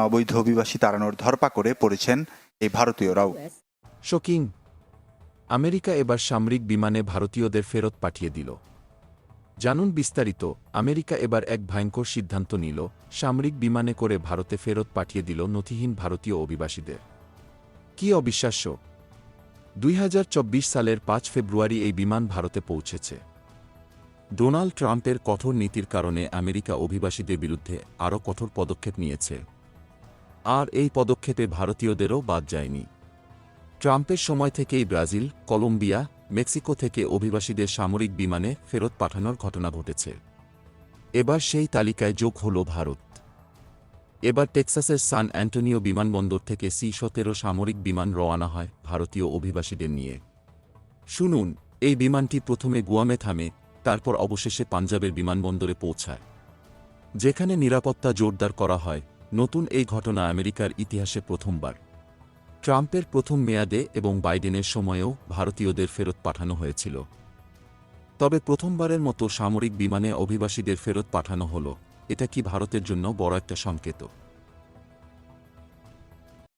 অবৈধ অভিবাসী তাড়ানোর ধরপাকড়ে পড়েছেন এই ভারতীয়রাও। শোকিং, আমেরিকা এবার সামরিক বিমানে ভারতীয়দের ফেরত পাঠিয়ে দিল। জানুন বিস্তারিত। আমেরিকা এবার এক ভয়ঙ্কর সিদ্ধান্ত নিল, সামরিক বিমানে করে ভারতে ফেরত পাঠিয়ে দিল নথিহীন ভারতীয় অভিবাসীদের। কি অবিশ্বাস্য! 2024 সালের 5 ফেব্রুয়ারি এই বিমান ভারতে পৌঁছেছে। ডোনাল্ড ট্রাম্পের কঠোর নীতির কারণে আমেরিকা অভিবাসীদের বিরুদ্ধে আরও কঠোর পদক্ষেপ নিয়েছে। আর এই পদক্ষেপে ভারতীয়দেরও বাদ যায়নি। ট্রাম্পের সময় থেকেই ব্রাজিল, কলম্বিয়া, মেক্সিকো থেকে অভিবাসীদের সামরিক বিমানে ফেরত পাঠানোর ঘটনা ঘটেছে। এবার সেই তালিকায় যোগ হল ভারত। এবার টেক্সাসের সান অ্যান্টোনিও বিমানবন্দর থেকে C-17 সামরিক বিমান রওয়ানা হয় ভারতীয় অভিবাসীদের নিয়ে। শুনুন, এই বিমানটি প্রথমে গুয়ামে থামে, তারপর অবশেষে পাঞ্জাবের বিমানবন্দরে পৌঁছায়, যেখানে নিরাপত্তা জোরদার করা হয়। নতুন এই ঘটনা আমেরিকার ইতিহাসে প্রথমবার। ট্রাম্পের প্রথম মেয়াদে এবং বাইডেনের সময়েও ভারতীয়দের ফেরত পাঠানো হয়েছিল। তবে প্রথমবারের মতো সামরিক বিমানে অভিবাসীদের ফেরত পাঠানো হলো। এটা কি ভারতের জন্য বড় একটা সংকেত?